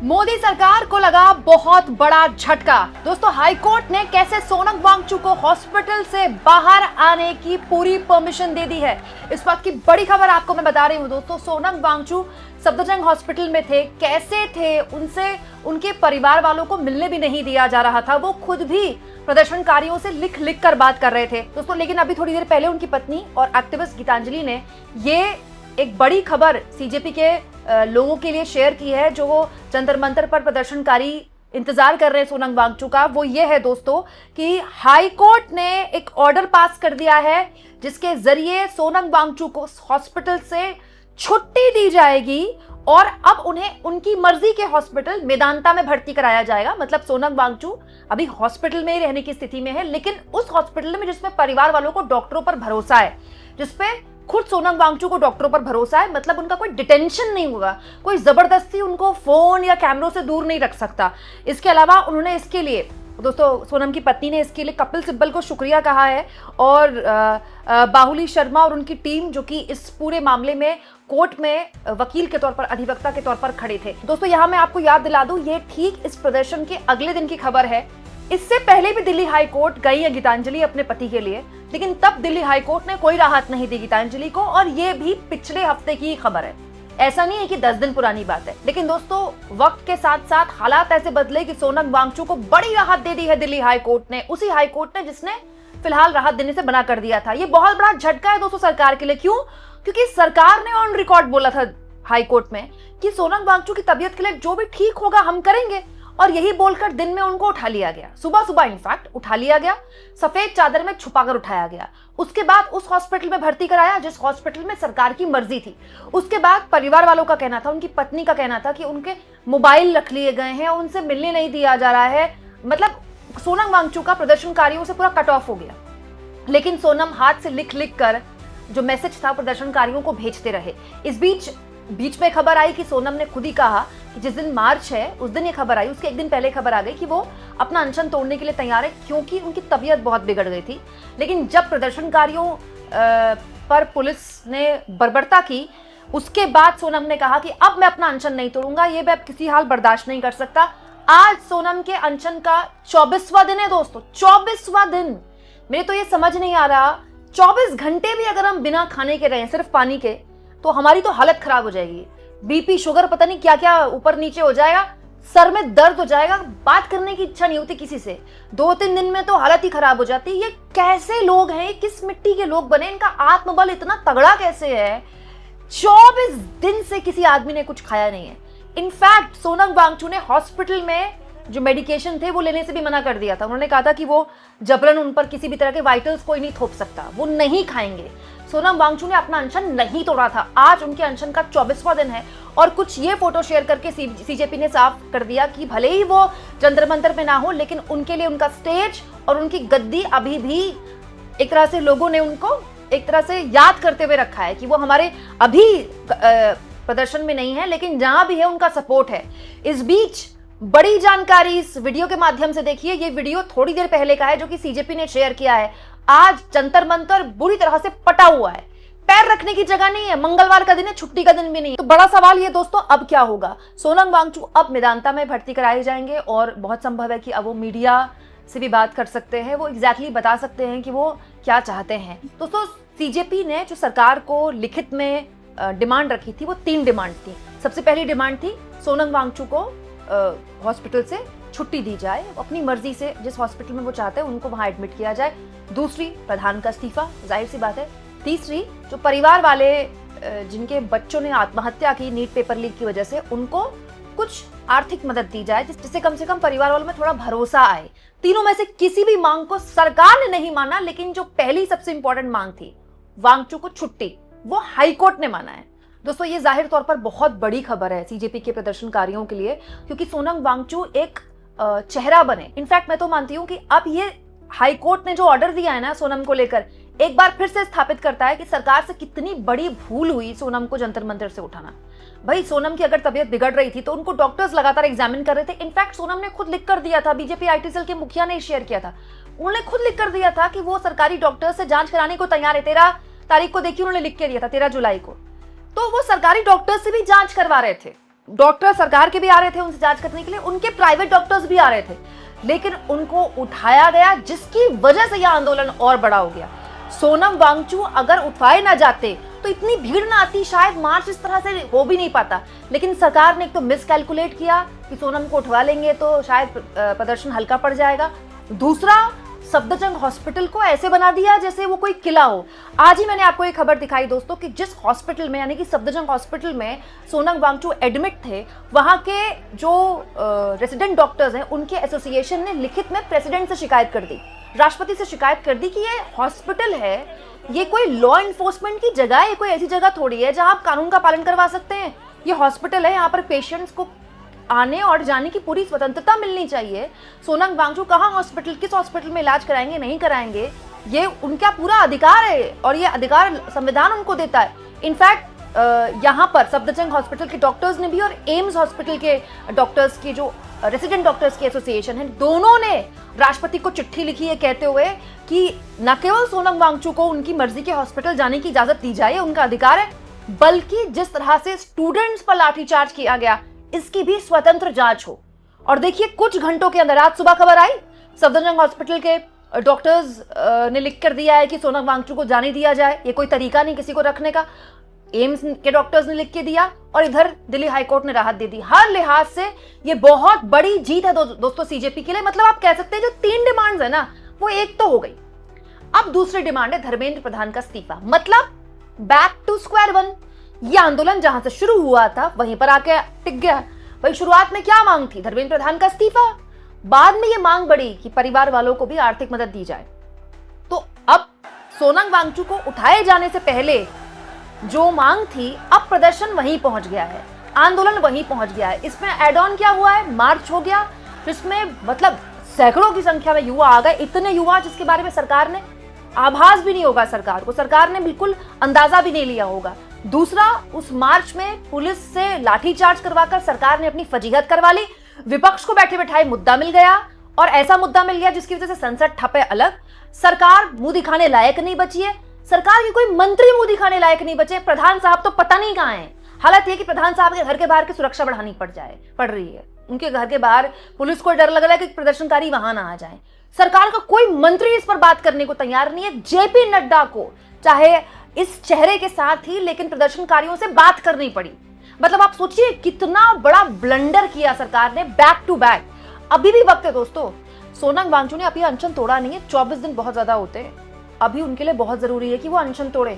मोदी सरकार को लगा बहुत बड़ा झटका। दोस्तों, हाईकोर्ट ने कैसे सोनम वांगचुक को हॉस्पिटल से बाहर आने की पूरी परमिशन दे दी है। इस बात की बड़ी खबर आपको मैं बता रही हूं। दोस्तों, सोनम वांगचुक सफदरजंग हॉस्पिटल में थे, कैसे थे, उनसे उनके परिवार वालों को मिलने भी नहीं दिया जा रहा था। वो खुद भी प्रदर्शनकारियों से लिख लिख कर बात कर रहे थे। दोस्तों, लेकिन अभी थोड़ी देर पहले उनकी पत्नी और एक्टिविस्ट गीतांजलि ने ये एक बड़ी खबर सीजेपी के लोगों के लिए शेयर की है, जो वो जंतर मंतर पर प्रदर्शनकारी इंतजार कर रहे हैं सोनम वांगचुक का। वो ये है दोस्तों कि हाई कोर्ट ने एक ऑर्डर पास कर दिया है जिसके जरिए सोनम वांगचुक को हॉस्पिटल से छुट्टी दी जाएगी और अब उन्हें उनकी मर्जी के हॉस्पिटल मेदांता में भर्ती कराया जाएगा। मतलब सोनम वांगचुक अभी हॉस्पिटल में ही रहने की स्थिति में है, लेकिन उस हॉस्पिटल में जिसमें परिवार वालों को डॉक्टरों पर भरोसा है, जिसपे खुद सोनम वांगचुक को डॉक्टरों पर भरोसा है। मतलब उनका कोई डिटेंशन नहीं होगा, कोई जबरदस्ती उनको फोन या कैमरों से दूर नहीं रख सकता। इसके अलावा उन्होंने इसके लिए, दोस्तों सोनम की पत्नी ने इसके लिए कपिल सिब्बल को शुक्रिया कहा है और बाहुली शर्मा और उनकी टीम, जो कि इस पूरे मामले में कोर्ट में वकील के तौर पर, अधिवक्ता के तौर पर खड़े थे। दोस्तों, यहां मैं आपको याद दिला दूं, ये ठीक इस प्रदर्शन के अगले दिन की खबर है। इससे पहले भी दिल्ली हाई कोर्ट गई है गीतांजलि अपने पति के लिए, लेकिन तब दिल्ली हाई कोर्ट ने कोई राहत नहीं दी गीतांजलि को, और ये भी पिछले हफ्ते की खबर है। ऐसा नहीं है कि 10 दिन पुरानी बात है। लेकिन दोस्तों, वक्त के साथ साथ हालात ऐसे बदले कि सोनम वांगचुक को बड़ी राहत दे दी है दिल्ली हाई कोर्ट ने, उसी हाई कोर्ट ने जिसने फिलहाल राहत देने से मना कर दिया था। ये बहुत बड़ा झटका है दोस्तों सरकार के लिए। क्यों? क्योंकि सरकार ने ऑन रिकॉर्ड बोला था हाई कोर्ट में कि सोनम वांगचुक की तबीयत के लिए जो भी ठीक होगा हम करेंगे, और यही बोलकर दिन में उनको उठा लिया गया। सुबह सुबह इनफैक्ट उठा लिया गया, सफेद चादर में छुपाकर उठाया गया। उसके बाद उस हॉस्पिटल में भर्ती कराया जिस हॉस्पिटल में सरकार की मर्जी थी। उसके बाद परिवार वालों का कहना था, उनकी पत्नी का कहना था कि उनके मोबाइल रख लिए गए हैं, उनसे मिलने नहीं दिया जा रहा है। मतलब सोनम वांगचुक का प्रदर्शनकारियों से पूरा कट ऑफ हो गया। लेकिन सोनम हाथ से लिख लिख कर जो मैसेज था प्रदर्शनकारियों को भेजते रहे। इस बीच में खबर आई कि सोनम ने खुद ही कहा कि जिस दिन मार्च है उस दिन ये खबर आई, उसके एक दिन पहले खबर आ गई कि वो अपना अनशन तोड़ने के लिए तैयार है, क्योंकि उनकी तबीयत बहुत बिगड़ गई थी। लेकिन जब प्रदर्शनकारियों पर पुलिस ने बर्बरता की, उसके बाद सोनम ने कहा कि अब मैं अपना अनशन नहीं तोड़ूंगा, ये मैं किसी हाल बर्दाश्त नहीं कर सकता। आज सोनम के अनशन का 24वां दिन है दोस्तों, 24वां दिन। मेरे तो ये समझ नहीं आ रहा, 24 घंटे भी अगर हम बिना खाने के रहें, सिर्फ पानी के, तो हमारी तो हालत खराब हो जाएगी। बीपी, शुगर, पता नहीं क्या क्या ऊपर नीचे हो जाएगा, सर में दर्द हो जाएगा, बात करने की इच्छा नहीं होती किसी से। 2-3 दिन में तो हालत ही खराब हो जाती है। ये कैसे लोग हैं, किस मिट्टी के लोग बने, इनका आत्मबल इतना तगड़ा कैसे है? 24 दिन से किसी आदमी ने कुछ खाया नहीं है। इनफैक्ट सोनम वांगचुक ने हॉस्पिटल में जो मेडिकेशन थे वो लेने से भी मना कर दिया था। उन्होंने कहा था कि वो जबरन उन पर किसी भी तरह के वाइटल्स कोई नहीं थोप सकता, वो नहीं खाएंगे। सोनम वांगचुक ने अपना अनशन नहीं तोड़ा था। आज उनके अनशन का 24वां दिन है और कुछ ये फोटो शेयर करके सीजेपी ने साफ कर दिया कि भले ही वो जंतर मंतर में ना हो, लेकिन उनके लिए उनका स्टेज और उनकी गद्दी अभी भी एक तरह से लोगों ने उनको एक तरह से याद करते हुए रखा है कि वो हमारे अभी प्रदर्शन में नहीं है, लेकिन जहां भी है उनका सपोर्ट है। इस बीच बड़ी जानकारी इस वीडियो के माध्यम से देखिए। ये वीडियो थोड़ी देर पहले का है, जो कि सीजेपी ने शेयर किया है। आज जंतर मंतर बुरी तरह से पटा हुआ है, पैर रखने की जगह नहीं है। मंगलवार का दिन है, छुट्टी का दिन भी नहीं। तो बड़ा सवाल ये दोस्तों, अब क्या होगा? सोनम वांगचुक अब मेदांता में भर्ती कराए जाएंगे और बहुत संभव है कि अब वो मीडिया से भी बात कर सकते हैं। वो एग्जैक्टली बता सकते हैं कि वो क्या चाहते हैं। दोस्तों, सीजेपी ने जो सरकार को लिखित में डिमांड रखी थी, वो 3 डिमांड थी। सबसे पहली डिमांड थी सोनम वांगचुक को हॉस्पिटल से छुट्टी दी जाए, अपनी मर्जी से जिस हॉस्पिटल में वो चाहते हैं उनको वहां एडमिट किया जाए। दूसरी, प्रधान का इस्तीफा, जाहिर सी बात है। तीसरी, जो परिवार वाले जिनके बच्चों ने आत्महत्या की नीट पेपर लीक की वजह से, उनको कुछ आर्थिक मदद दी जाए जिससे कम से कम परिवार वालों में थोड़ा भरोसा आए। तीनों में से किसी भी मांग को सरकार ने नहीं माना, लेकिन जो पहली सबसे इंपॉर्टेंट मांग थी, वांगचुक को छुट्टी, वो हाईकोर्ट ने माना है। दोस्तों, ये जाहिर तौर पर बहुत बड़ी खबर है सीजेपी के प्रदर्शनकारियों के लिए, क्योंकि सोनम वांगचुक एक चेहरा बने। इनफैक्ट मैं तो मानती हूं कि अब ये हाईकोर्ट ने जो ऑर्डर दिया है ना सोनम को लेकर, एक बार फिर से स्थापित करता है कि सरकार से कितनी बड़ी भूल हुई सोनम को जंतर मंतर से उठाना। भाई, सोनम की अगर तबीयत बिगड़ रही थी तो उनको डॉक्टर्स लगातार एग्जामिन कर रहे थे। इनफैक्ट सोनम ने खुद लिख कर दिया था, बीजेपी आईटी सेल के मुखिया ने शेयर किया था, उन्होंने खुद लिख कर दिया था कि वो सरकारी डॉक्टर से जांच कराने को तैयार है। 13 तारीख को देखिए उन्होंने लिख के दिया था, 13 जुलाई को। तो वो सरकारी डॉक्टर से भी जांच करवा रहे थे। डॉक्टर सरकार के भी आ रहे थे उनसे जांच करने के लिए, उनके प्राइवेट डॉक्टर्स भी आ रहे थे, लेकिन उनको उठाया गया, जिसकी वजह से यह आंदोलन और बड़ा हो गया। सोनम वांगचू अगर उठवाए ना जाते तो इतनी भीड़ ना आती, शायद मार्च इस तरह से हो भी नहीं पाता। लेकिन सरकार ने एक तो मिसकैलकुलेट किया कि सोनम को उठवा लेंगे तो शायद प्रदर्शन हल्का पड़ जाएगा। दूसरा, सफदरजंग हॉस्पिटल को ऐसे बना दिया जैसे वो कोई किला हो। आज ही मैंने आपको एक खबर दिखाई दोस्तों कि जिस हॉस्पिटल में, यानी कि सफदरजंग हॉस्पिटल में सोनम वांगचू एडमिट थे, वहां के जो रेसिडेंट डॉक्टर्स हैं उनके एसोसिएशन ने लिखित में प्रेसिडेंट से शिकायत कर दी, राष्ट्रपति से शिकायत कर दी कि ये हॉस्पिटल है, ये कोई लॉ इन्फोर्समेंट की जगह है, ये कोई ऐसी जगह थोड़ी है जहां आप कानून का पालन करवा सकते हैं। ये हॉस्पिटल है, यहाँ पर पेशेंट्स को आने और जाने की पूरी स्वतंत्रता मिलनी चाहिए। सोनम वांगचू कहाँ हॉस्पिटल, किस हॉस्पिटल में इलाज कराएंगे नहीं कराएंगे, ये उनका पूरा अधिकार है और ये अधिकार संविधान उनको देता है। इनफैक्ट यहाँ पर सफदरजंग हॉस्पिटल के डॉक्टर्स ने भी और एम्स हॉस्पिटल के डॉक्टर्स की जो रेसिडेंट डॉक्टर्स की एसोसिएशन है, दोनों ने राष्ट्रपति को चिट्ठी लिखी है कहते हुए कि न केवल सोनम वांगचू को उनकी मर्जी के हॉस्पिटल जाने की इजाजत दी जाए, उनका अधिकार है, बल्कि जिस तरह से स्टूडेंट्स पर लाठीचार्ज किया गया इसकी भी स्वतंत्र जांच हो। और देखिए, कुछ घंटों के अंदर, आज सुबह खबर आई, सफदरजंग हॉस्पिटल के डॉक्टर्स ने लिख कर दिया है कि सोनम वांगचू को जाने दिया जाए। ये कोई तरीका नहीं किसी को रखने का। एम्स के डॉक्टर्स ने लिख के दिया और इधर दिल्ली हाईकोर्ट ने राहत दे दी। हर लिहाज से ये बहुत बड़ी जीत है दोस्तों सीजेपी के लिए। मतलब आप कह सकते हैं जो 3 डिमांड्स है ना, वो एक तो हो गई। अब दूसरी डिमांड है धर्मेंद्र प्रधान का इस्तीफा। मतलब बैक टू स्क्वायर वन। ये आंदोलन जहां से शुरू हुआ था वहीं पर आके टिक गया। भाई, शुरुआत में क्या मांग थी? धर्मेंद्र प्रधान का इस्तीफा। बाद में ये मांग बढ़ी कि परिवार वालों को भी आर्थिक मदद दी जाए। तो अब सोनम वांगचू को उठाए जाने से पहले जो मांग थी, अब प्रदर्शन वहीं पहुंच गया है, आंदोलन वहीं पहुंच गया है। इसमें एड ऑन क्या हुआ है? मार्च हो गया, जिसमें मतलब सैकड़ों की संख्या में युवा आ गए। इतने युवा जिसके बारे में सरकार ने आभास भी नहीं होगा, सरकार ने बिल्कुल अंदाजा भी नहीं लिया होगा। दूसरा, उस मार्च में पुलिस से लाठीचार्ज करवाकर सरकार ने अपनी फजीहत करवा ली। विपक्ष को बैठे बैठाए मुद्दा मिल गया, और ऐसा मुद्दा मिल गया जिसकी वजह से संसद ठप है अलग। सरकार मुंह दिखाने लायक नहीं बची है, सरकार के कोई मंत्री मुंह दिखाने लायक नहीं बचे। प्रधान साहब तो पता नहीं कहां हैं। हालत यह कि प्रधान साहब के घर के बाहर की सुरक्षा बढ़ानी पड़ रही है। उनके घर के बाहर पुलिस को डर लग रहा है कि प्रदर्शनकारी वहां ना आ जाए। सरकार का कोई मंत्री इस पर बात करने को तैयार नहीं है। जेपी नड्डा को चाहे इस चेहरे के साथ ही, लेकिन प्रदर्शनकारियों से बात करनी पड़ी। मतलब आप सोचिए कितना बड़ा ब्लंडर किया सरकार ने, बैक टू बैक। अभी भी वक्त है दोस्तों। सोनम वांगचू ने अभी अनशन तोड़ा नहीं है, 24 दिन बहुत ज्यादा होते हैं। अभी उनके लिए बहुत जरूरी है कि वो अनशन तोड़े,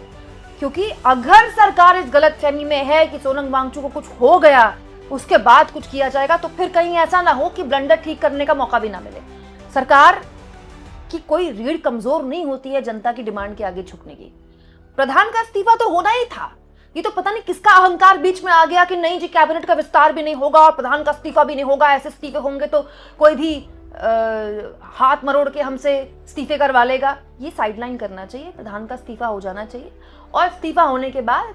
क्योंकि अगर सरकार इस गलतफहमी में है कि सोनम वांगचू को कुछ हो गया उसके बाद कुछ किया जाएगा, तो फिर कहीं ऐसा ना हो कि ब्लंडर ठीक करने का मौका भी ना मिले। सरकार की कोई रीढ़ कमजोर नहीं होती है जनता की डिमांड के आगे झुकने की। प्रधान का इस्तीफा तो होना ही था। ये तो पता नहीं किसका अहंकार बीच में आ गया कि नहीं जी, कैबिनेट का विस्तार भी नहीं होगा और प्रधान का इस्तीफा भी नहीं होगा। ऐसे इस्तीफे होंगे तो कोई भी हाथ मरोड़ के हमसे इस्तीफे करवा लेगा। ये साइडलाइन करना चाहिए, प्रधान का इस्तीफा हो जाना चाहिए, और इस्तीफा होने के बाद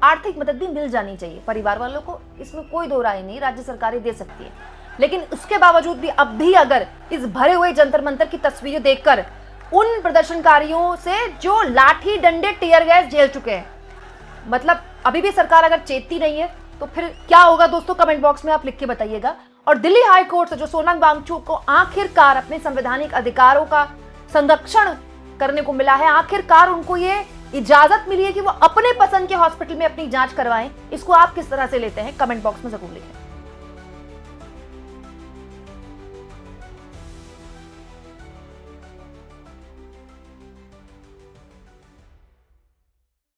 आर्थिक मदद भी मिल जानी चाहिए परिवार वालों को। इसमें कोई दो राय नहीं, राज्य सरकारें दे सकती है। लेकिन उसके बावजूद भी अब भी अगर इस भरे हुए जंतर मंतर की तस्वीरें देखकर उन प्रदर्शनकारियों से जो लाठी डंडे टीयर गैस झेल चुके हैं, मतलब अभी भी सरकार अगर चेतती नहीं है तो फिर क्या होगा दोस्तों? कमेंट बॉक्स में आप लिख के बताइएगा। और दिल्ली हाई कोर्ट से जो सोनम वांगचू को आखिरकार अपने संवैधानिक अधिकारों का संरक्षण करने को मिला है, आखिरकार उनको ये इजाजत मिली है कि वो अपने पसंद के हॉस्पिटल में अपनी जांच करवाएं, इसको आप किस तरह से लेते हैं? कमेंट बॉक्स में जरूर लिखें।